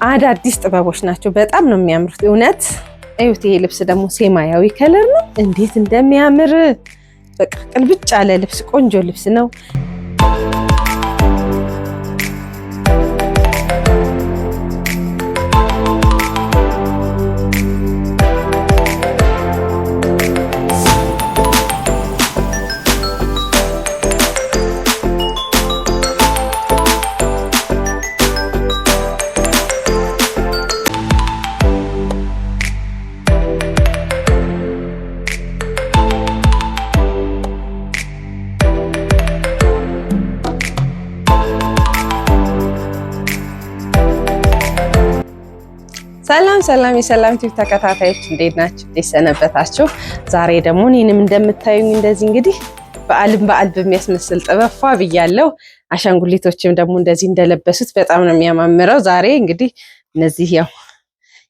አዳዲስ ጥበቦች ናቸው። በጣም ነው የሚያምሩት እውነት። እዩት። ይሄ ልብስ ደግሞ ሰማያዊ ከለር ነው። እንዴት እንደሚያምር በቃ ቅልብጭ ያለ ልብስ፣ ቆንጆ ልብስ ነው። ሰላም የሰላም ቲቪ ተከታታዮች እንዴት ናችሁ? እንዴት ሰነበታችሁ? ዛሬ ደግሞ እኔንም እንደምታዩኝ እንደዚህ እንግዲህ በዓል በሚያስመስል ጥበብ ፏ ብያለሁ። አሻንጉሊቶችም ደግሞ እንደዚህ እንደለበሱት በጣም ነው የሚያማምረው። ዛሬ እንግዲህ እነዚህ ያው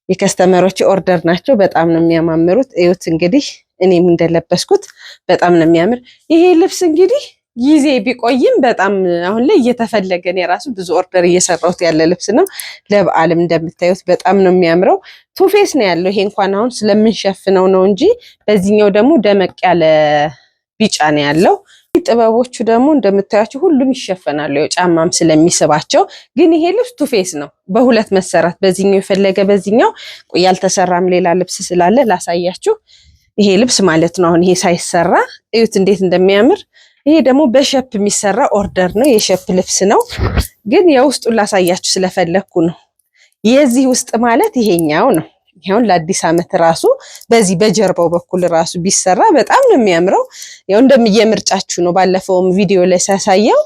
የከስተመሮች ኦርደር ናቸው። በጣም ነው የሚያማምሩት። እዩት እንግዲህ እኔም እንደለበስኩት በጣም ነው የሚያምር። ይሄ ልብስ እንግዲህ ጊዜ ቢቆይም በጣም አሁን ላይ እየተፈለገ ነው። የራሱ ብዙ ኦርደር እየሰራሁት ያለ ልብስ ነው። ለበዓልም እንደምታዩት በጣም ነው የሚያምረው። ቱፌስ ነው ያለው። ይሄ እንኳን አሁን ስለምንሸፍነው ነው እንጂ በዚህኛው ደግሞ ደመቅ ያለ ቢጫ ነው ያለው። ጥበቦቹ ደግሞ እንደምታያቸው ሁሉም ይሸፈናሉ፣ ያው ጫማም ስለሚስባቸው። ግን ይሄ ልብስ ቱፌስ ነው በሁለት መሰራት። በዚህኛው የፈለገ በዚህኛው ያልተሰራም ሌላ ልብስ ስላለ ላሳያችሁ። ይሄ ልብስ ማለት ነው አሁን ይሄ ሳይሰራ እዩት እንዴት እንደሚያምር። ይሄ ደግሞ በሸፕ የሚሰራ ኦርደር ነው። የሸፕ ልብስ ነው፣ ግን የውስጡን ላሳያችሁ ስለፈለኩ ነው። የዚህ ውስጥ ማለት ይሄኛው ነው። ይሄውን ለአዲስ ዓመት ራሱ በዚህ በጀርባው በኩል ራሱ ቢሰራ በጣም ነው የሚያምረው። ያው እንደምየምርጫችሁ ነው። ባለፈውም ቪዲዮ ላይ ሳሳየው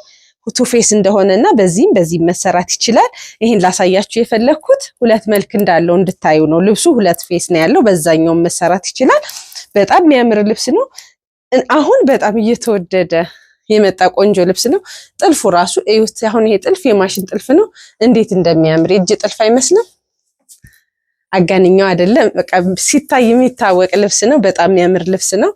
ቱፌስ እንደሆነና በዚህም መሰራት ይችላል። ይሄን ላሳያችሁ የፈለኩት ሁለት መልክ እንዳለው እንድታዩ ነው። ልብሱ ሁለት ፌስ ነው ያለው፣ በዛኛው መሰራት ይችላል። በጣም የሚያምር ልብስ ነው። አሁን በጣም እየተወደደ የመጣ ቆንጆ ልብስ ነው። ጥልፉ ራሱ እዩት። አሁን ይሄ ጥልፍ የማሽን ጥልፍ ነው። እንዴት እንደሚያምር የእጅ ጥልፍ አይመስልም? አጋንኛው አይደለም። በቃ ሲታይ የሚታወቅ ልብስ ነው። በጣም የሚያምር ልብስ ነው።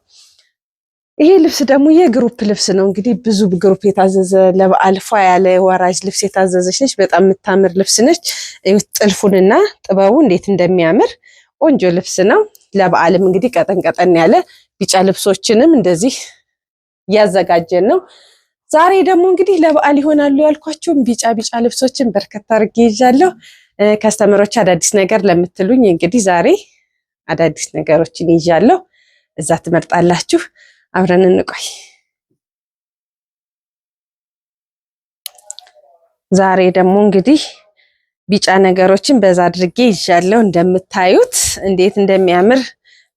ይሄ ልብስ ደግሞ የግሩፕ ልብስ ነው። እንግዲህ ብዙ ግሩፕ የታዘዘ ለበዓል ፏ ያለ ወራጅ ልብስ የታዘዘች ነች። በጣም የምታምር ልብስ ነች። እዩት ጥልፉንና ጥበቡ እንዴት እንደሚያምር ቆንጆ ልብስ ነው። ለበዓልም እንግዲህ ቀጠን ቀጠን ያለ ቢጫ ልብሶችንም እንደዚህ እያዘጋጀን ነው። ዛሬ ደግሞ እንግዲህ ለበዓል ይሆናሉ ያልኳቸውን ቢጫ ልብሶችን በርከት አድርጌ ይዣለሁ። ከስተመሮች አዳዲስ ነገር ለምትሉኝ እንግዲህ ዛሬ አዳዲስ ነገሮችን ይዣለሁ። እዛ ትመርጣላችሁ። አብረን እንቆይ። ዛሬ ደግሞ እንግዲህ ቢጫ ነገሮችን በዛ አድርጌ ይዣለሁ። እንደምታዩት እንዴት እንደሚያምር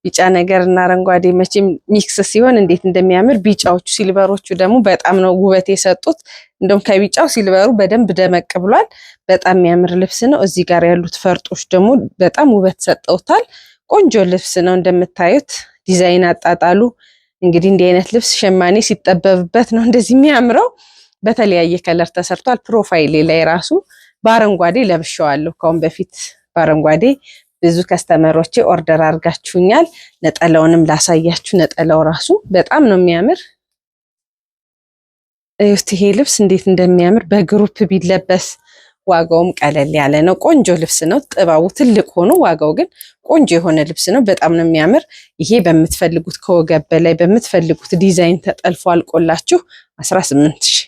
ቢጫ ነገር እና አረንጓዴ መቼም ሚክስ ሲሆን እንዴት እንደሚያምር። ቢጫዎቹ ሲልቨሮቹ ደግሞ በጣም ነው ውበት የሰጡት። እንደውም ከቢጫው ሲልቨሩ በደንብ ደመቅ ብሏል። በጣም የሚያምር ልብስ ነው። እዚህ ጋር ያሉት ፈርጦች ደግሞ በጣም ውበት ሰጠውታል። ቆንጆ ልብስ ነው። እንደምታዩት ዲዛይን አጣጣሉ እንግዲህ እንዲህ አይነት ልብስ ሸማኔ ሲጠበብበት ነው እንደዚህ የሚያምረው። በተለያየ ከለር ተሰርቷል። ፕሮፋይሌ ላይ ራሱ በአረንጓዴ ለብሼዋለሁ ካሁን በፊት በአረንጓዴ ብዙ ከስተመሮቼ ኦርደር አድርጋችሁኛል። ነጠላውንም ላሳያችሁ። ነጠላው ራሱ በጣም ነው የሚያምር። እዩት ይሄ ልብስ እንዴት እንደሚያምር በግሩፕ ቢለበስ። ዋጋውም ቀለል ያለ ነው። ቆንጆ ልብስ ነው። ጥባቡ ትልቅ ሆኖ ዋጋው ግን ቆንጆ የሆነ ልብስ ነው። በጣም ነው የሚያምር። ይሄ በምትፈልጉት ከወገብ በላይ በምትፈልጉት ዲዛይን ተጠልፎ አልቆላችሁ 18000።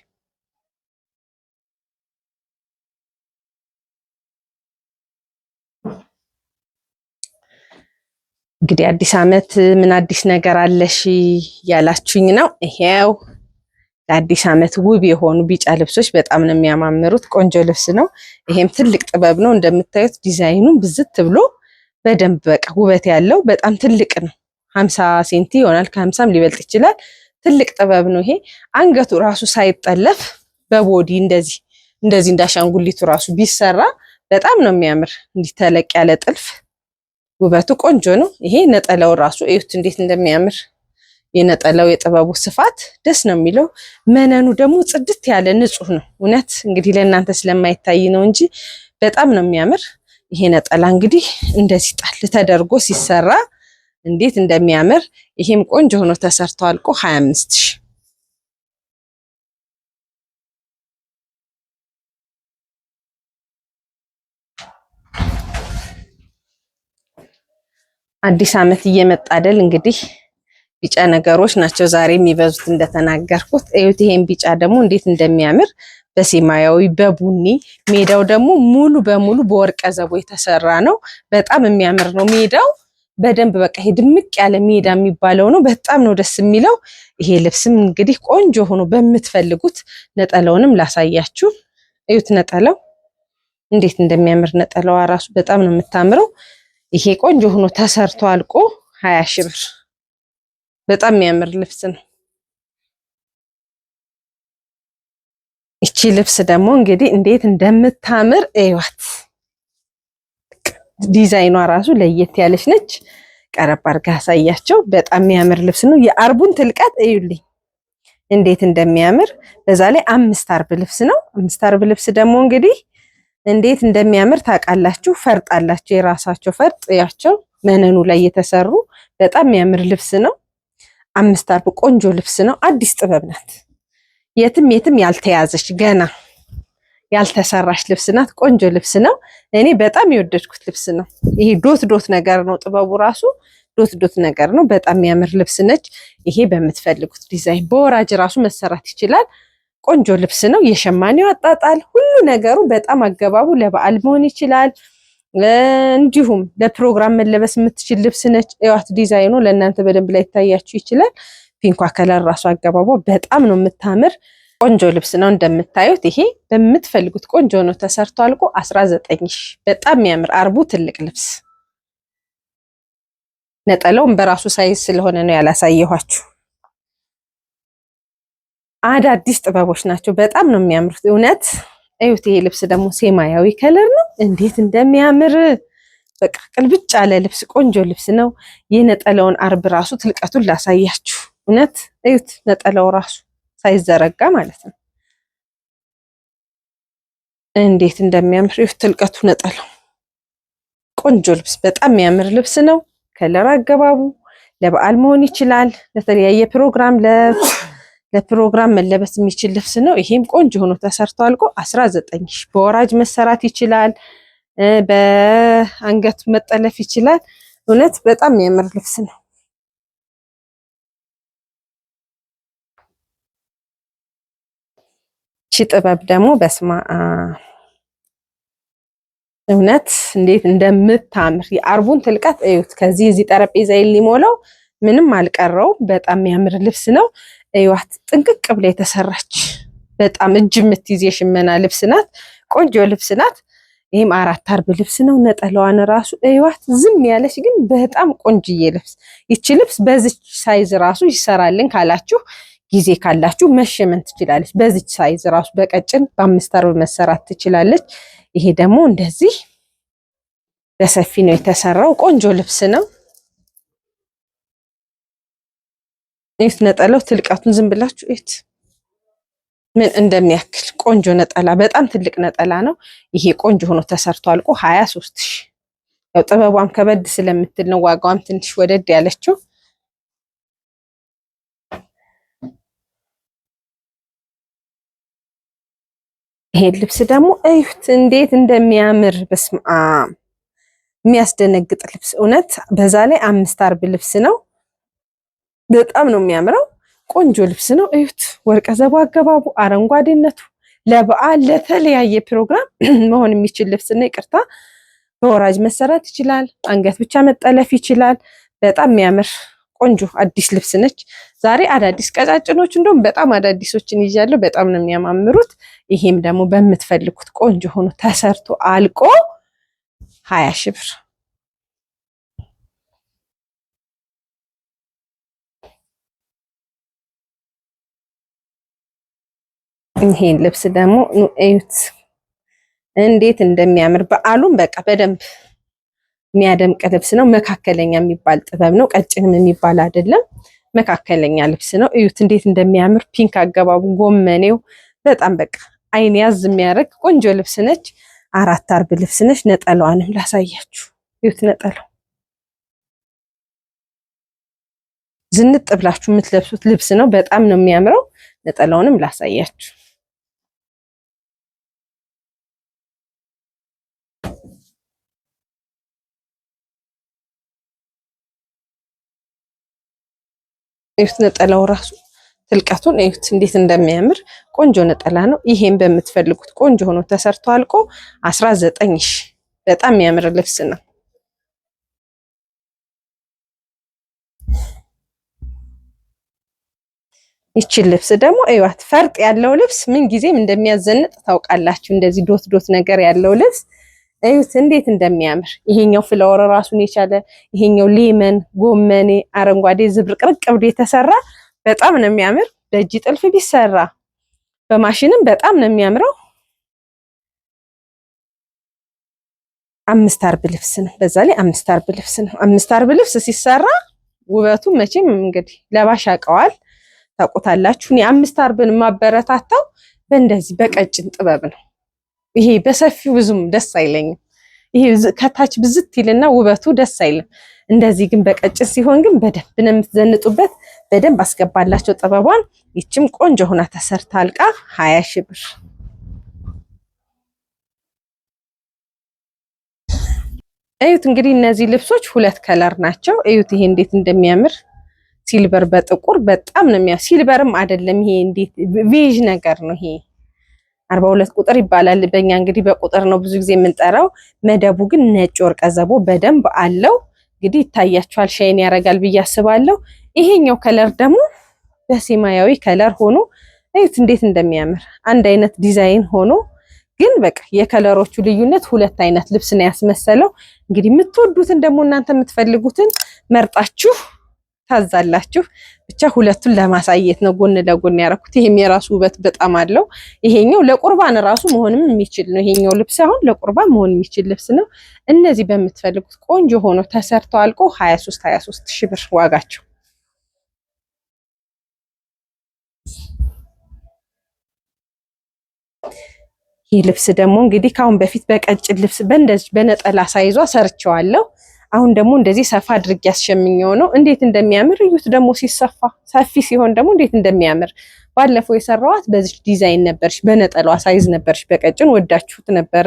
እንግዲህ አዲስ ዓመት ምን አዲስ ነገር አለሽ ያላችሁኝ ነው። ይሄው ለአዲስ ዓመት ውብ የሆኑ ቢጫ ልብሶች በጣም ነው የሚያማምሩት። ቆንጆ ልብስ ነው። ይሄም ትልቅ ጥበብ ነው። እንደምታዩት ዲዛይኑን ብዝት ብሎ በደንብ በቃ ውበት ያለው በጣም ትልቅ ነው። 50 ሴንቲ ይሆናል፣ ከ50ም ሊበልጥ ይችላል። ትልቅ ጥበብ ነው። ይሄ አንገቱ ራሱ ሳይጠለፍ በቦዲ እንደዚህ እንዳሻንጉሊቱ ራሱ ቢሰራ በጣም ነው የሚያምር። እንዲህ ተለቅ ያለ ጥልፍ ውበቱ ቆንጆ ነው። ይሄ ነጠላው ራሱ እዩት እንዴት እንደሚያምር። የነጠላው የጥበቡ ስፋት ደስ ነው የሚለው። መነኑ ደግሞ ጽድት ያለ ንጹህ ነው። እውነት እንግዲህ ለእናንተ ስለማይታይ ነው እንጂ በጣም ነው የሚያምር። ይሄ ነጠላ እንግዲህ እንደዚህ ጣል ተደርጎ ሲሰራ እንዴት እንደሚያምር። ይሄም ቆንጆ ሆኖ ተሰርቶ አልቆ 25000። አዲስ ዓመት እየመጣ አይደል እንግዲህ ቢጫ ነገሮች ናቸው ዛሬ የሚበዙት እንደተናገርኩት። እዩት ይሄን ቢጫ ደግሞ እንዴት እንደሚያምር በሰማያዊ በቡኒ ሜዳው ደግሞ ሙሉ በሙሉ በወርቀ ዘቦ የተሰራ ነው። በጣም የሚያምር ነው ሜዳው በደንብ በቃ ይሄ ድምቅ ያለ ሜዳ የሚባለው ነው። በጣም ነው ደስ የሚለው። ይሄ ልብስም እንግዲህ ቆንጆ ሆኖ በምትፈልጉት ነጠላውንም ላሳያችሁ። እዩት ነጠላው እንዴት እንደሚያምር ነጠላዋ ራሱ በጣም ነው የምታምረው። ይሄ ቆንጆ ሆኖ ተሰርቶ አልቆ 20 ሺህ ብር በጣም የሚያምር ልብስ ነው። እቺ ልብስ ደግሞ እንግዲህ እንዴት እንደምታምር እዩዋት። ዲዛይኗ ራሱ ለየት ያለች ነች። ቀረብ አድርጋ ያሳያቸው። በጣም የሚያምር ልብስ ነው። የአርቡን ትልቀት እዩልኝ እንዴት እንደሚያምር። በዛ ላይ 5 አርብ ልብስ ነው። 5 አርብ ልብስ ደግሞ እንግዲህ እንዴት እንደሚያምር ታውቃላችሁ። ፈርጥ አላቸው የራሳቸው ፈርጥ ያቸው መነኑ ላይ የተሰሩ በጣም የሚያምር ልብስ ነው። 5 አርብ ቆንጆ ልብስ ነው። አዲስ ጥበብ ናት። የትም የትም ያልተያዘች ገና ያልተሰራች ልብስ ናት። ቆንጆ ልብስ ነው። እኔ በጣም የወደድኩት ልብስ ነው። ይሄ ዶት ዶት ነገር ነው ጥበቡ ራሱ ዶት ዶት ነገር ነው። በጣም የሚያምር ልብስ ነች። ይሄ በምትፈልጉት ዲዛይን በወራጅ ራሱ መሰራት ይችላል። ቆንጆ ልብስ ነው። የሸማኔው አጣጣል ሁሉ ነገሩ በጣም አገባቡ ለበዓል መሆን ይችላል። እንዲሁም ለፕሮግራም መለበስ የምትችል ልብስ ነች። እዋት ዲዛይኑ ለእናንተ በደንብ ላይ ይታያችሁ ይችላል። ፒንኳ ከለር ራሱ አገባቧ በጣም ነው የምታምር። ቆንጆ ልብስ ነው እንደምታዩት። ይሄ በምትፈልጉት ቆንጆ ነው ተሰርቶ አልቆ 19 ሺህ በጣም የሚያምር አርቡ ትልቅ ልብስ። ነጠላውም በራሱ ሳይዝ ስለሆነ ነው ያላሳየኋችሁ። አዳዲስ ጥበቦች ናቸው። በጣም ነው የሚያምሩት እውነት። እዩት ይሄ ልብስ ደግሞ ሰማያዊ ከለር ነው። እንዴት እንደሚያምር በቃ ቅልብጭ ያለ ልብስ ቆንጆ ልብስ ነው። የነጠላውን አርብ ራሱ ትልቀቱን ላሳያችሁ። እውነት እዩት ነጠላው ራሱ ሳይዘረጋ ማለት ነው። እንዴት እንደሚያምር እዩት ትልቀቱ ነጠላው። ቆንጆ ልብስ በጣም የሚያምር ልብስ ነው። ከለር አገባቡ ለበዓል መሆን ይችላል። ለተለያየ ፕሮግራም ለፕሮግራም መለበስ የሚችል ልብስ ነው። ይሄም ቆንጆ ሆኖ ተሰርቶ አልቆ 19 ሺህ በወራጅ መሰራት ይችላል። በአንገቱ መጠለፍ ይችላል። እውነት በጣም የሚያምር ልብስ ነው። ቺ ጥበብ ደግሞ በስማ እውነት እንዴት እንደምታምር የአርቡን ትልቀት እዩት። ከዚህ እዚህ ጠረጴዛ ሊሞላው ምንም አልቀረው። በጣም የሚያምር ልብስ ነው። እዩዋት ጥንቅቅ ብላ የተሰራች በጣም እጅ የምትይዝ የሽመና ልብስ ናት። ቆንጆ ልብስ ናት። ይህም 4 አርብ ልብስ ነው። ነጠላዋን ራሱ እዩዋት ዝም ያለች ግን በጣም ቆንጅዬ ልብስ። ይቺ ልብስ በዚች ሳይዝ ራሱ ይሰራልን ካላችሁ ጊዜ ካላችሁ መሸመን ትችላለች። በዚች ሳይዝ ራሱ በቀጭን በ5 አርብ መሰራት ትችላለች። ይሄ ደግሞ እንደዚህ በሰፊ ነው የተሰራው። ቆንጆ ልብስ ነው። እዩት ነጠላው ትልቀቱን ዝም ብላችሁ እዩት ምን እንደሚያክል ቆንጆ ነጠላ። በጣም ትልቅ ነጠላ ነው። ይሄ ቆንጆ ሆኖ ተሰርቶ አልቆ 23 ሺህ። ያው ጥበቧም ከበድ ስለምትል ነው ዋጋዋም ትንሽ ወደድ ያለችው። ይሄ ልብስ ደግሞ እዩት እንዴት እንደሚያምር በስመ አብ የሚያስደነግጥ ልብስ እውነት። በዛ ላይ 5 አርብ ልብስ ነው። በጣም ነው የሚያምረው። ቆንጆ ልብስ ነው። እዩት ወርቀ ዘቦ አገባቡ አረንጓዴነቱ ለበዓል ለተለያየ ፕሮግራም መሆን የሚችል ልብስ ነው። ይቅርታ በወራጅ መሰራት ይችላል። አንገት ብቻ መጠለፍ ይችላል። በጣም የሚያምር ቆንጆ አዲስ ልብስ ነች። ዛሬ አዳዲስ ቀጫጭኖች እንደውም በጣም አዳዲሶችን ይዣለሁ። በጣም ነው የሚያማምሩት። ይሄም ደግሞ በምትፈልጉት ቆንጆ ሆኖ ተሰርቶ አልቆ 20 ሺህ ብር። ይሄን ልብስ ደግሞ እዩት እንዴት እንደሚያምር። በዓሉም በቃ በደንብ የሚያደምቅ ልብስ ነው። መካከለኛ የሚባል ጥበብ ነው። ቀጭንም የሚባል አይደለም። መካከለኛ ልብስ ነው። እዩት እንዴት እንደሚያምር ፒንክ አገባቡ ጎመኔው በጣም በቃ አይን ያዝ የሚያደርግ ቆንጆ ልብስ ነች። 4 አርብ ልብስ ነች። ነጠላዋንም ላሳያችሁ። እዩት ነጠላው ዝንጥ ብላችሁ የምትለብሱት ልብስ ነው። በጣም ነው የሚያምረው። ነጠላውንም ላሳያችሁ። እዩት ነጠላው ራሱ ትልቀቱን እዩት እንዴት እንደሚያምር ቆንጆ ነጠላ ነው። ይሄን በምትፈልጉት ቆንጆ ሆኖ ተሰርቶ አልቆ 19 ሺህ በጣም የሚያምር ልብስ ነው። ይቺ ልብስ ደግሞ እዩት ፈርጥ ያለው ልብስ ምን ጊዜም እንደሚያዘንጥ ታውቃላችሁ። እንደዚህ ዶት ዶት ነገር ያለው ልብስ እዩት እንዴት እንደሚያምር። ይሄኛው ፍላወር ራሱን የቻለ ይሄኛው ሌመን ጎመኔ አረንጓዴ ዝብርቅርቅ ብሎ የተሰራ በጣም ነው የሚያምር። በእጅ ጥልፍ ቢሰራ በማሽንም በጣም ነው የሚያምረው። 5 አርብ ልብስ ነው። በዛ ላይ 5 አርብ ልብስ ነው። 5 አርብ ልብስ ሲሰራ ውበቱ መቼም እንግዲህ ለባሽ ያውቀዋል ታውቁታላችሁ። እኔ 5 አርብን ማበረታታው በእንደዚህ በቀጭን ጥበብ ነው። ይሄ በሰፊው ብዙም ደስ አይለኝም። ይሄ ከታች ብዝት ይልና ውበቱ ደስ አይልም። እንደዚህ ግን በቀጭን ሲሆን ግን በደንብ ነው የምትዘንጡበት። በደንብ አስገባላቸው ጥበቧን። ይችም ቆንጆ ሆና ተሰርታ አልቃ 20 ሺህ ብር። እዩት እንግዲህ እነዚህ ልብሶች 2 ከለር ናቸው። እዩት ይሄ እንዴት እንደሚያምር ሲልቨር በጥቁር በጣም ነው የሚያምር። ሲልቨርም አይደለም ይሄ እንዴት ቬጅ ነገር ነው። ይሄ 42 ቁጥር ይባላል በእኛ እንግዲህ በቁጥር ነው ብዙ ጊዜ የምንጠራው። መደቡ ግን ነጭ ወርቀ ዘቦ በደንብ አለው። እንግዲህ ይታያችኋል ሻይን ያደርጋል ብዬ አስባለሁ። ይሄኛው ከለር ደግሞ በሰማያዊ ከለር ሆኖ እዩት እንዴት እንደሚያምር አንድ አይነት ዲዛይን ሆኖ ግን በቃ የከለሮቹ ልዩነት 2 አይነት ልብስ ነው ያስመሰለው። እንግዲህ የምትወዱትን ደግሞ እናንተ የምትፈልጉትን መርጣችሁ ታዛላችሁ። ብቻ ሁለቱን ለማሳየት ነው ጎን ለጎን ያደረኩት። ይሄም የራሱ ውበት በጣም አለው። ይሄኛው ለቁርባን ራሱ መሆንም የሚችል ነው። ይሄኛው ልብስ አሁን ለቁርባን መሆን የሚችል ልብስ ነው። እነዚህ በምትፈልጉት ቆንጆ ሆኖ ተሰርተው አልቆ 23 ሺህ ብር ዋጋቸው። ይህ ልብስ ደግሞ እንግዲህ ካሁን በፊት በቀጭን ልብስ በእንደዚህ በነጠላ ሳይዟ ሰርቸዋለሁ። አሁን ደግሞ እንደዚህ ሰፋ አድርጌ ያስሸምኘው ነው። እንዴት እንደሚያምር እዩት። ደግሞ ሲሰፋ ሰፊ ሲሆን ደግሞ እንዴት እንደሚያምር። ባለፈው የሰራዋት በዚህ ዲዛይን ነበርሽ፣ በነጠላዋ ሳይዝ ነበርሽ፣ በቀጭን ወዳችሁት ነበረ።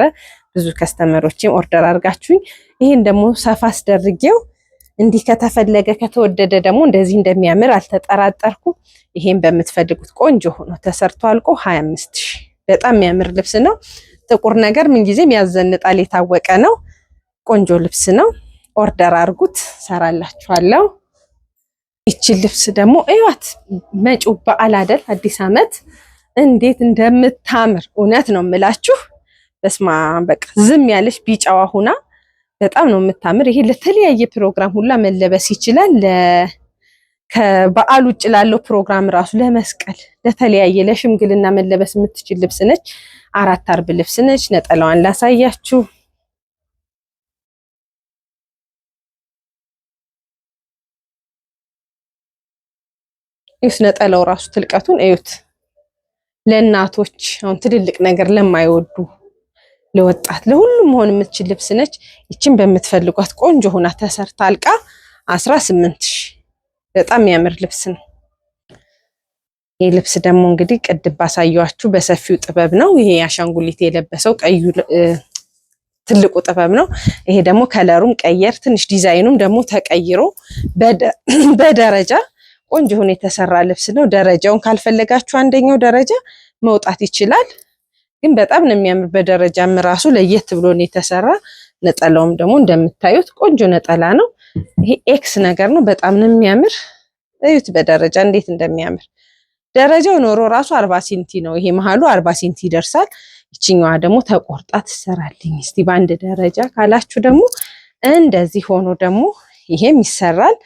ብዙ ከስተመሮችም ኦርደር አድርጋችሁኝ። ይሄን ደግሞ ሰፋ አስደርጌው እንዲህ ከተፈለገ ከተወደደ ደግሞ እንደዚህ እንደሚያምር አልተጠራጠርኩም። ይሄን በምትፈልጉት ቆንጆ ሆኖ ተሰርቶ አልቆ 25 ሺህ በጣም የሚያምር ልብስ ነው። ጥቁር ነገር ምንጊዜም ያዘንጣል፣ የታወቀ ነው። ቆንጆ ልብስ ነው። ኦርደር አድርጉት ሰራላችኋለሁ። ይቺ ልብስ ደግሞ እዩት። መጪው በዓል አይደል አዲስ ዓመት እንዴት እንደምታምር እውነት ነው የምላችሁ። በስማ በቃ ዝም ያለች ቢጫዋ ሁና በጣም ነው የምታምር። ይሄ ለተለያየ ፕሮግራም ሁላ መለበስ ይችላል። ከበዓል ውጭ ላለው ፕሮግራም ራሱ ለመስቀል፣ ለተለያየ ለሽምግልና መለበስ የምትችል ልብስ ነች። 4 አርብ ልብስ ነች። ነጠላዋን ላሳያችሁ። እዩት ነጠላው ራሱ ትልቀቱን እዩት። ለእናቶች አሁን ትልልቅ ነገር ለማይወዱ ለወጣት ለሁሉም መሆን የምትችል ልብስ ነች። ይችን በምትፈልጓት ቆንጆ ሆና ተሰርታ አልቃ 18 ሺህ በጣም የሚያምር ልብስ ነው። ይሄ ልብስ ደግሞ እንግዲህ ቅድም ባሳየኋችሁ በሰፊው ጥበብ ነው። ይሄ አሻንጉሊት የለበሰው ቀዩ ትልቁ ጥበብ ነው። ይሄ ደግሞ ከለሩም ቀየር ትንሽ ዲዛይኑም ደግሞ ተቀይሮ በደረጃ ቆንጆ ሆኖ የተሰራ ልብስ ነው። ደረጃውን ካልፈለጋችሁ አንደኛው ደረጃ መውጣት ይችላል። ግን በጣም ነው የሚያምር። በደረጃም ራሱ ለየት ብሎ ነው የተሰራ። ነጠላውም ደግሞ እንደምታዩት ቆንጆ ነጠላ ነው። ይሄ ኤክስ ነገር ነው። በጣም ነው የሚያምር። እዩት በደረጃ እንዴት እንደሚያምር። ደረጃው ኖሮ ራሱ 40 ሴንቲ ነው። ይሄ መሃሉ 40 ሴንቲ ይደርሳል። ይችኛዋ ደግሞ ተቆርጣ ትሰራልኝ እስቲ በአንድ ደረጃ ካላችሁ ደግሞ እንደዚህ ሆኖ ደግሞ ይሄም ይሰራል።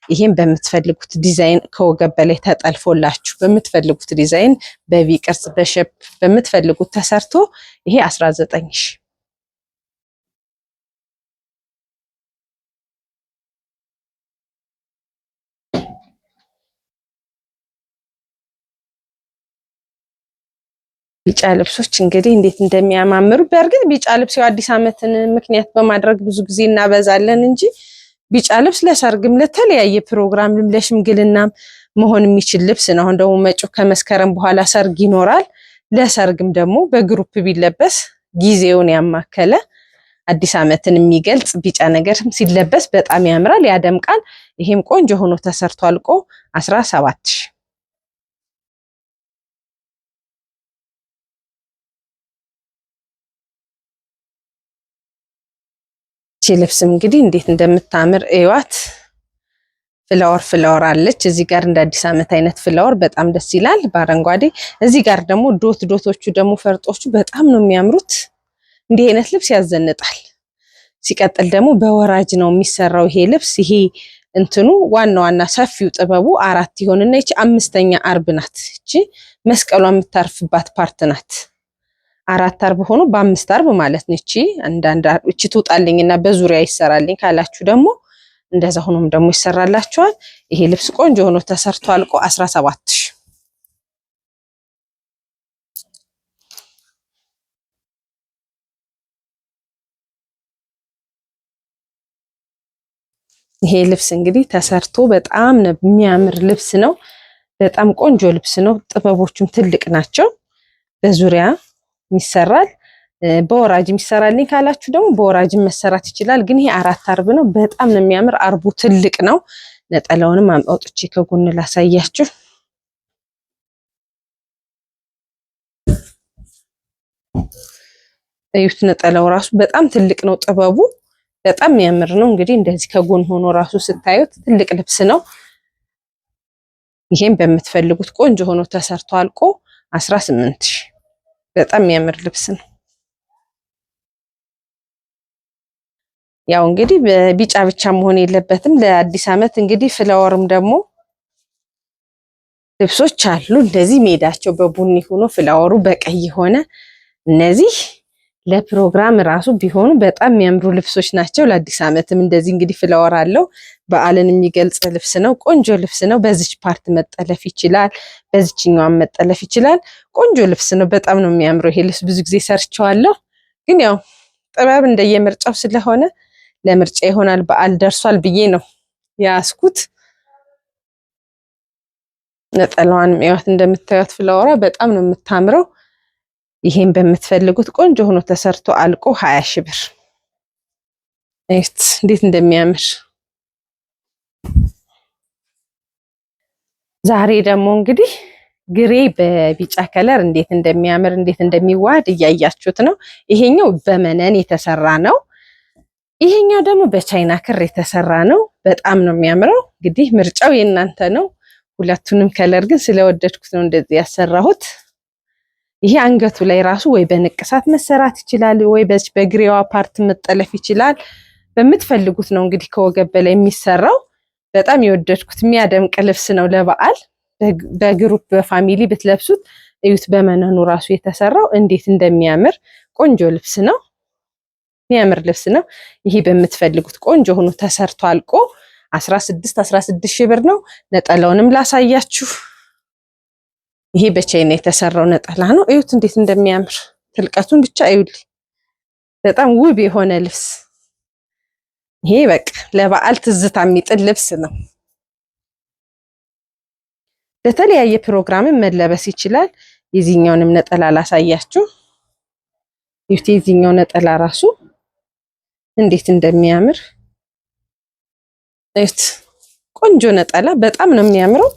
ይሄን በምትፈልጉት ዲዛይን ከወገብ በላይ ተጠልፎላችሁ በምትፈልጉት ዲዛይን በቪ ቅርጽ በሼፕ በምትፈልጉት ተሰርቶ ይሄ 19 ሺህ ቢጫ ልብሶች እንግዲህ እንዴት እንደሚያማምሩ። በእርግጥ ቢጫ ልብስ የአዲስ ዓመትን ምክንያት በማድረግ ብዙ ጊዜ እናበዛለን እንጂ ቢጫ ልብስ ለሰርግም ለተለያየ ፕሮግራም ለሽምግልናም መሆን የሚችል ልብስ ነው። አሁን ደግሞ መጪው ከመስከረም በኋላ ሰርግ ይኖራል። ለሰርግም ደግሞ በግሩፕ ቢለበስ ጊዜውን ያማከለ አዲስ ዓመትን የሚገልጽ ቢጫ ነገርም ሲለበስ በጣም ያምራል፣ ያደምቃል። ይሄም ቆንጆ ሆኖ ተሰርቶ አልቆ 17 ሺህ። ይቺ ልብስም እንግዲህ እንዴት እንደምታምር እዩዋት። ፍላወር አለች እዚህ ጋር እንደ አዲስ ዓመት አይነት ፍላወር በጣም ደስ ይላል በአረንጓዴ። እዚህ ጋር ደግሞ ዶቶቹ ደግሞ ፈርጦቹ በጣም ነው የሚያምሩት። እንዲህ አይነት ልብስ ያዘንጣል። ሲቀጥል ደግሞ በወራጅ ነው የሚሰራው ይሄ ልብስ። ይሄ እንትኑ ዋና ሰፊው ጥበቡ 4 ይሆንና እቺ 5ኛ አርብ ናት። እቺ መስቀሏ የምታርፍባት ፓርት ናት። 4 አርብ ሆኖ በ5 አርብ ማለት ነው። እቺ ትውጣልኝና በዙሪያ ይሰራልኝ ካላችሁ ደግሞ እንደዛ ሆኖም ደግሞ ይሰራላችኋል። ይሄ ልብስ ቆንጆ ሆኖ ተሰርቶ አልቆ 17 ሺህ። ይሄ ልብስ እንግዲህ ተሰርቶ በጣም የሚያምር ልብስ ነው። በጣም ቆንጆ ልብስ ነው። ጥበቦቹም ትልቅ ናቸው። በዙሪያ ይሰራል። በወራጅ የሚሰራልኝ ካላችሁ ደግሞ በወራጅ መሰራት ይችላል። ግን ይሄ 4 አርብ ነው። በጣም ነው የሚያምር። አርቡ ትልቅ ነው። ነጠላውንም አውጥቼ ከጎን ላሳያችሁ። እዩት። ነጠላው ራሱ በጣም ትልቅ ነው። ጥበቡ በጣም የሚያምር ነው። እንግዲህ እንደዚህ ከጎን ሆኖ ራሱ ስታዩት ትልቅ ልብስ ነው። ይሄን በምትፈልጉት ቆንጆ ሆኖ ተሰርቶ አልቆ 18 ሺህ። በጣም የሚያምር ልብስ ነው። ያው እንግዲህ በቢጫ ብቻ መሆን የለበትም። ለአዲስ ዓመት እንግዲህ ፍላወርም ደግሞ ልብሶች አሉ። እንደዚህ ሜዳቸው በቡኒ ሆኖ ፍላወሩ በቀይ ሆነ። እነዚህ ለፕሮግራም ራሱ ቢሆኑ በጣም የሚያምሩ ልብሶች ናቸው። ለአዲስ ዓመትም እንደዚህ እንግዲህ ፍላወር አለው። በዓልን የሚገልጽ ልብስ ነው። ቆንጆ ልብስ ነው። በዚች ፓርት መጠለፍ ይችላል። በዚችኛዋን መጠለፍ ይችላል። ቆንጆ ልብስ ነው። በጣም ነው የሚያምረው። ይሄ ልብስ ብዙ ጊዜ ሰርቼዋለሁ። ግን ያው ጥበብ እንደየምርጫው ስለሆነ ለምርጫ ይሆናል። በዓል ደርሷል ብዬ ነው ያስኩት። ነጠላዋን እዩት። እንደምታዩት ፍላወሯ በጣም ነው የምታምረው። ይሄን በምትፈልጉት ቆንጆ ሆኖ ተሰርቶ አልቆ 20 ሺህ ብር። እዩት እንዴት እንደሚያምር። ዛሬ ደግሞ እንግዲህ ግሬ በቢጫ ከለር እንዴት እንደሚያምር እንዴት እንደሚዋሃድ እያያችሁት ነው። ይሄኛው በመነን የተሰራ ነው። ይሄኛው ደግሞ በቻይና ክር የተሰራ ነው። በጣም ነው የሚያምረው። እንግዲህ ምርጫው የእናንተ ነው። ሁለቱንም ከለር ግን ስለወደድኩት ነው እንደዚህ ያሰራሁት። ይሄ አንገቱ ላይ ራሱ ወይ በንቅሳት መሰራት ይችላል፣ ወይ በግሬዋ ፓርት መጠለፍ ይችላል። በምትፈልጉት ነው እንግዲህ ከወገብ በላይ የሚሰራው። በጣም የወደድኩት የሚያደምቅ ልብስ ነው ለበዓል። በግሩፕ በፋሚሊ ብትለብሱት እዩት። በመነኑ ራሱ የተሰራው እንዴት እንደሚያምር ቆንጆ ልብስ ነው። የሚያምር ልብስ ነው። ይሄ በምትፈልጉት ቆንጆ ሆኖ ተሰርቶ አልቆ 16 ሺህ ብር ነው። ነጠላውንም ላሳያችሁ። ይሄ በቻይና የተሰራው ነጠላ ነው። እዩት እንዴት እንደሚያምር። ትልቀቱን ብቻ እዩልኝ። በጣም ውብ የሆነ ልብስ። ይሄ በቃ ለበዓል ትዝታ የሚጥል ልብስ ነው። ለተለያየ ፕሮግራም መለበስ ይችላል። የዚህኛውንም ነጠላ ላሳያችሁ። ይሄ የዚህኛው ነጠላ ራሱ እንዴት እንደሚያምር እዩት። ቆንጆ ነጠላ በጣም ነው የሚያምረው።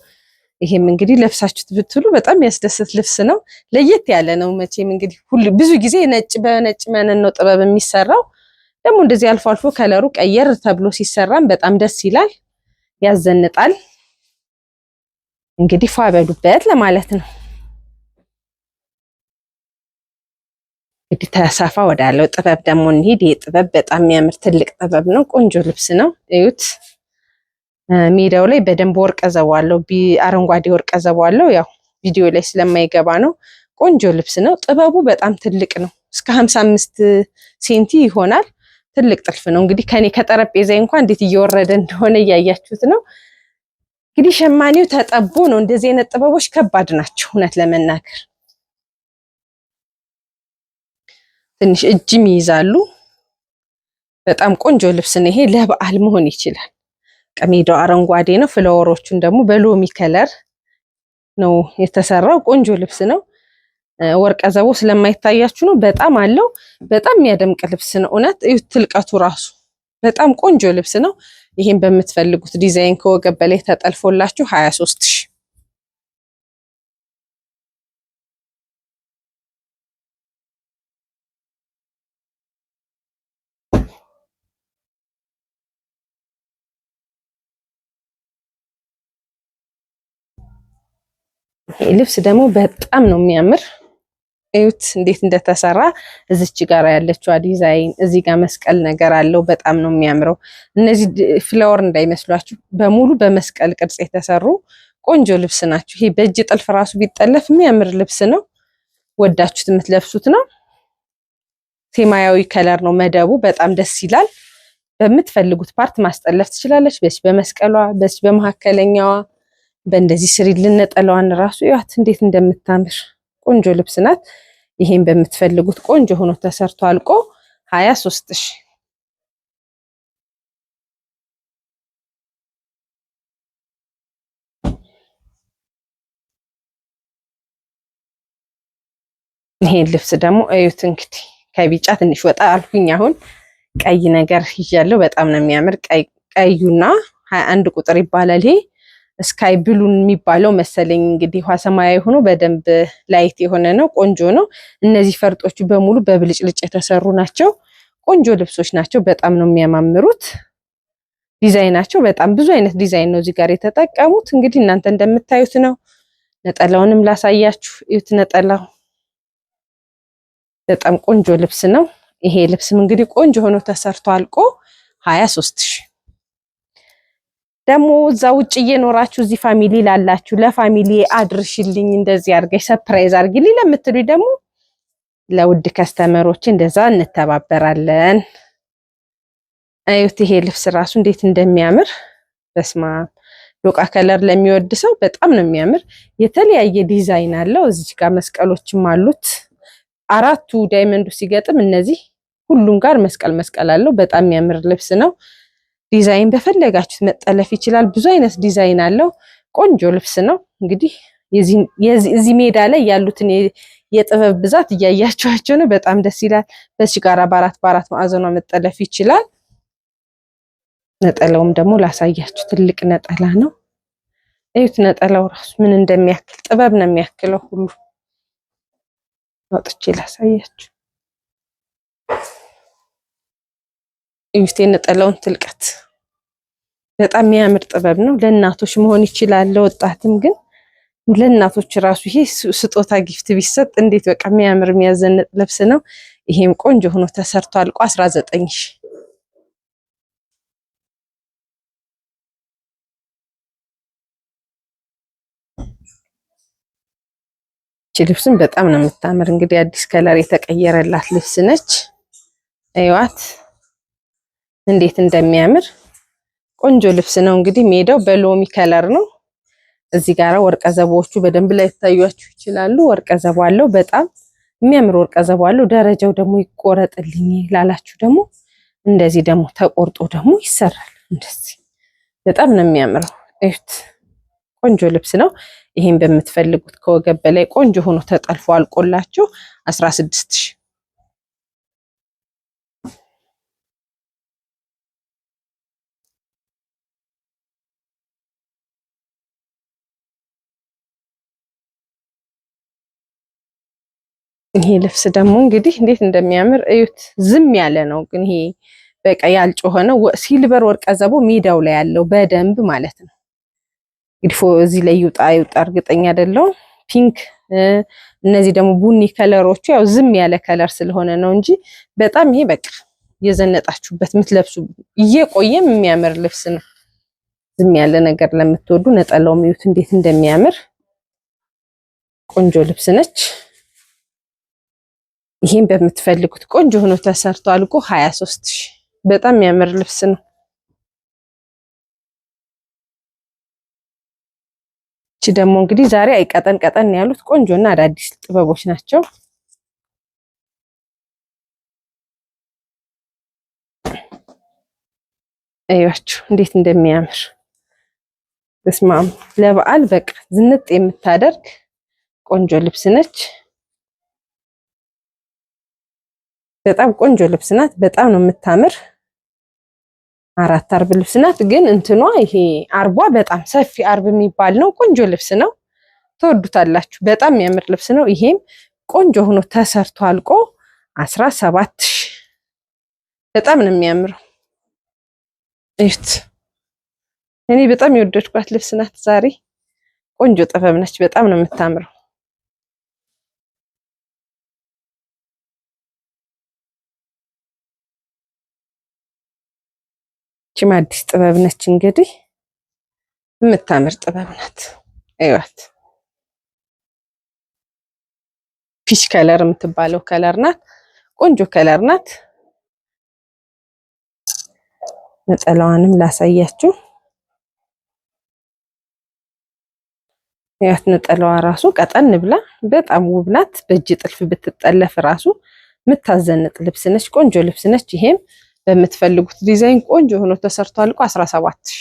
ይሄም እንግዲህ ለብሳችሁት ብትሉ በጣም ያስደስት ልብስ ነው። ለየት ያለ ነው። መቼም እንግዲህ ብዙ ጊዜ ነጭ በነጭ መነን ነው ጥበብ የሚሰራው። ደግሞ እንደዚህ አልፎ አልፎ ከለሩ ቀየር ተብሎ ሲሰራም በጣም ደስ ይላል፣ ያዘንጣል። እንግዲህ ፏ በሉበት ለማለት ነው። እንግዲህ ተሳፋ ወዳለው ጥበብ ደግሞ እንሂድ። ይሄ ጥበብ በጣም የሚያምር ትልቅ ጥበብ ነው። ቆንጆ ልብስ ነው። እዩት። ሜዳው ላይ በደንብ ወርቀ ዘባለው፣ አረንጓዴ ወርቀ ዘባለው። ያው ቪዲዮ ላይ ስለማይገባ ነው። ቆንጆ ልብስ ነው። ጥበቡ በጣም ትልቅ ነው። እስከ 55 ሴንቲ ይሆናል። ትልቅ ጥልፍ ነው። እንግዲህ ከኔ ከጠረጴዛ እንኳን እንዴት እየወረደ እንደሆነ እያያችሁት ነው። እንግዲህ ሸማኔው ተጠቦ ነው። እንደዚህ አይነት ጥበቦች ከባድ ናቸው እውነት ለመናገር። ትንሽ እጅም ይይዛሉ። በጣም ቆንጆ ልብስ ነው። ይሄ ለበዓል መሆን ይችላል። ቀሜዳው አረንጓዴ ነው። ፍላወሮቹን ደግሞ በሎሚ ከለር ነው የተሰራው። ቆንጆ ልብስ ነው። ወርቀ ዘቦ ስለማይታያችሁ ነው። በጣም አለው። በጣም የሚያደምቅ ልብስ ነው። እውነት እዩት፣ ትልቀቱ ራሱ በጣም ቆንጆ ልብስ ነው። ይሄን በምትፈልጉት ዲዛይን ከወገብ በላይ ተጠልፎላችሁ 23 ሺህ። ይሄ ልብስ ደግሞ በጣም ነው የሚያምር። እዩት እንዴት እንደተሰራ። እዚች ጋር ያለችው ዲዛይን እዚህ ጋር መስቀል ነገር አለው። በጣም ነው የሚያምረው። እነዚህ ፍላወር እንዳይመስሏችሁ በሙሉ በመስቀል ቅርጽ የተሰሩ ቆንጆ ልብስ ናቸው። ይሄ በእጅ ጥልፍ ራሱ ቢጠለፍ የሚያምር ልብስ ነው። ወዳችሁት የምትለብሱት ነው። ሰማያዊ ከለር ነው መደቡ። በጣም ደስ ይላል። በምትፈልጉት ፓርት ማስጠለፍ ትችላለች። በዚህ በመስቀሏ፣ በዚህ በመካከለኛዋ፣ በእንደዚህ ስሪ ልነጠለዋን ራሱ ያት እንዴት እንደምታምር ቆንጆ ልብስ ናት። ይሄን በምትፈልጉት ቆንጆ ሆኖ ተሰርቶ አልቆ 23 ሺህ። ይሄን ልብስ ደግሞ እዩት እንግዲህ ከቢጫ ትንሽ ወጣ አልኩኝ። አሁን ቀይ ነገር ይያለው በጣም ነው የሚያምር። ቀዩና 21 ቁጥር ይባላል። ይሄ ስካይ ብሉን የሚባለው መሰለኝ እንግዲህ ውሃ ሰማያዊ ሆኖ በደንብ ላይት የሆነ ነው። ቆንጆ ነው። እነዚህ ፈርጦቹ በሙሉ በብልጭልጭ የተሰሩ ናቸው። ቆንጆ ልብሶች ናቸው። በጣም ነው የሚያማምሩት። ዲዛይናቸው በጣም ብዙ አይነት ዲዛይን ነው እዚህ ጋር የተጠቀሙት። እንግዲህ እናንተ እንደምታዩት ነው። ነጠላውንም ላሳያችሁ። እዩት ነጠላው በጣም ቆንጆ ልብስ ነው። ይሄ ልብስም እንግዲህ ቆንጆ ሆኖ ተሰርቶ አልቆ 23 ሺህ። ደግሞ እዛ ውጭ እየኖራችሁ እዚህ ፋሚሊ ላላችሁ ለፋሚሊ አድርሽልኝ እንደዚህ አድርገሽ ሰርፕራይዝ አድርጊልኝ ለምትሉኝ ደግሞ ለውድ ከስተመሮች እንደዛ እንተባበራለን። አዩት ይሄ ልብስ ራሱ እንዴት እንደሚያምር በስማ ዶቃ ከለር ለሚወድ ሰው በጣም ነው የሚያምር። የተለያየ ዲዛይን አለው። እዚህ ጋር መስቀሎችም አሉት። አራቱ ዳይመንዱ ሲገጥም እነዚህ ሁሉም ጋር መስቀል አለው። በጣም የሚያምር ልብስ ነው። ዲዛይን በፈለጋችሁት መጠለፍ ይችላል። ብዙ አይነት ዲዛይን አለው። ቆንጆ ልብስ ነው። እንግዲህ እዚህ ሜዳ ላይ ያሉትን የጥበብ ብዛት እያያችኋቸው ነው። በጣም ደስ ይላል። በዚህ ጋር በአራት ማዕዘኗ መጠለፍ ይችላል። ነጠላውም ደግሞ ላሳያችሁ። ትልቅ ነጠላ ነው። እዩት ነጠላው ራሱ ምን እንደሚያክል ጥበብ ነው የሚያክለው ሁሉ። አውጥቼ ላሳያችሁ። እዩት የነጠላውን ትልቀት። በጣም የሚያምር ጥበብ ነው። ለእናቶች መሆን ይችላል፣ ለወጣትም ግን ለእናቶች ራሱ ይሄ ስጦታ ጊፍት ቢሰጥ እንዴት በቃ የሚያምር የሚያዘንጥ ልብስ ነው። ይሄም ቆንጆ ሆኖ ተሰርቶ አልቆ 19 ሺህ። እቺ ልብስም በጣም ነው የምታምር። እንግዲህ አዲስ ከለር የተቀየረላት ልብስ ነች። አይዋት እንዴት እንደሚያምር ቆንጆ ልብስ ነው። እንግዲህ ሜዳው በሎሚ ከለር ነው። እዚህ ጋር ወርቀ ዘቦዎቹ በደንብ ላይ ታዩአችሁ ይችላሉ። ወርቀ ዘቦ አለው። በጣም የሚያምር ወርቀ ዘቦ አለው። ደረጃው ደግሞ ይቆረጥልኝ ላላችሁ ደግሞ እንደዚህ ደግሞ ተቆርጦ ደግሞ ይሰራል። እንደዚህ በጣም ነው የሚያምረው። እዩት ቆንጆ ልብስ ነው። ይሄን በምትፈልጉት ከወገብ በላይ ቆንጆ ሆኖ ተጠልፎ አልቆላችሁ 16 ሺህ። ይሄ ልብስ ደግሞ እንግዲህ እንዴት እንደሚያምር እዩት። ዝም ያለ ነው ግን ይሄ በቃ ያልጮኸ ነው። ሲልቨር ወርቀ ዘቦ ሜዳው ላይ ያለው በደንብ ማለት ነው። እንግዲህ እዚህ ላይ ይውጣ እርግጠኛ አይደለሁም። ፒንክ እነዚህ ደግሞ ቡኒ ከለሮቹ ያው ዝም ያለ ከለር ስለሆነ ነው እንጂ በጣም ይሄ በቃ የዘነጣችሁበት የምትለብሱ እየቆየም የሚያምር ልብስ ነው። ዝም ያለ ነገር ለምትወዱ ነጠላው እዩት እንዴት እንደሚያምር ቆንጆ ልብስ ነች። ይሄን በምትፈልጉት ቆንጆ ሆኖ ተሰርቶ አልቆ 23 ሺህ። በጣም የሚያምር ልብስ ነው። እቺ ደግሞ እንግዲህ ዛሬ አይቀጠን ቀጠን ያሉት ቆንጆና አዳዲስ ጥበቦች ናቸው። እያችሁ እንዴት እንደሚያምር በስማም ለበዓል በቃ ዝንጥ የምታደርግ ቆንጆ ልብስ ነች። በጣም ቆንጆ ልብስ ናት። በጣም ነው የምታምር። 4 አርብ ልብስ ናት። ግን እንትኗ ይሄ አርቧ በጣም ሰፊ አርብ የሚባል ነው። ቆንጆ ልብስ ነው። ተወዱታላችሁ። በጣም የሚያምር ልብስ ነው። ይሄም ቆንጆ ሆኖ ተሰርቶ አልቆ 17 በጣም ነው የሚያምረው። እዩት። እኔ በጣም የወደድኳት ልብስ ናት። ዛሬ ቆንጆ ጥበብ ነች። በጣም ነው የምታምረው። ቺም አዲስ ጥበብ ነች። እንግዲህ የምታምር ጥበብ ናት። እዩት። ፒች ከለር የምትባለው ከለር ናት። ቆንጆ ከለር ናት። ነጠላዋንም ላሳያችሁ። ያት ነጠላዋ ራሱ ቀጠን ብላ በጣም ውብ ናት። በእጅ ጥልፍ ብትጠለፍ ራሱ የምታዘንጥ ልብስ ነች። ቆንጆ ልብስ ነች። ይሄም በምትፈልጉት ዲዛይን ቆንጆ ሆኖ ተሰርቶ አልቆ 17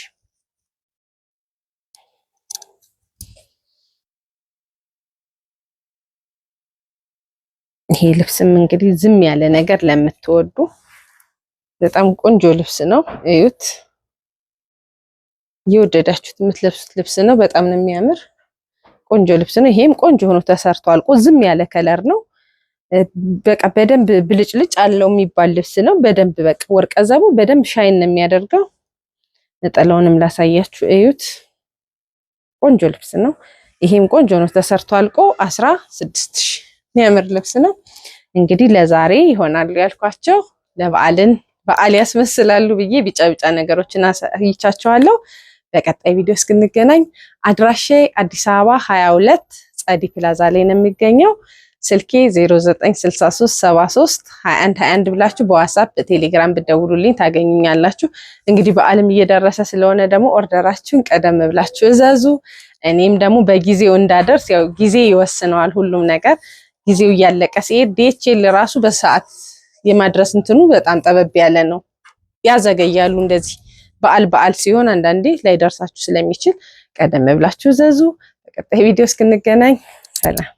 ይሄ ልብስም እንግዲህ ዝም ያለ ነገር ለምትወዱ በጣም ቆንጆ ልብስ ነው። እዩት። የወደዳችሁት የምትለብሱት ልብስ ነው። በጣም ነው የሚያምር ቆንጆ ልብስ ነው። ይሄም ቆንጆ ሆኖ ተሰርቶ አልቆ ዝም ያለ ከለር ነው። በቃ በደንብ ብልጭልጭ አለው የሚባል ልብስ ነው። በደንብ በቃ ወርቀ ዘቡ በደንብ ሻይን ነው የሚያደርገው። ነጠላውንም ላሳያችሁ። እዩት። ቆንጆ ልብስ ነው። ይሄም ቆንጆ ሆኖ ተሰርቶ አልቆ 16 የሚያምር ልብስ ነው። እንግዲህ ለዛሬ ይሆናሉ ያልኳቸው በዓል ያስመስላሉ ብዬ ቢጫ ቢጫ ነገሮችን አሳይቻችኋለሁ። በቀጣይ ቪዲዮ እስክንገናኝ አድራሼ አዲስ አበባ 22 ጸዲ ፕላዛ ላይ ነው የሚገኘው። ስልኬ 0963732121 ብላችሁ በዋትስአፕ በቴሌግራም ብትደውሉልኝ ታገኙኛላችሁ። እንግዲህ በዓልም እየደረሰ ስለሆነ ደግሞ ኦርደራችሁን ቀደም ብላችሁ እዘዙ። እኔም ደግሞ በጊዜው እንዳደርስ ያው ጊዜ ይወስነዋል ሁሉም ነገር። ጊዜው እያለቀ ሲሄድ ዲኤችኤል ራሱ በሰዓት የማድረስ እንትኑ በጣም ጠበብ ያለ ነው። ያዘገያሉ። እንደዚህ በዓል ሲሆን አንዳንዴ ላይ ደርሳችሁ ስለሚችል ቀደም ብላችሁ ዘዙ። በቀጣይ ቪዲዮ እስክንገናኝ ሰላም።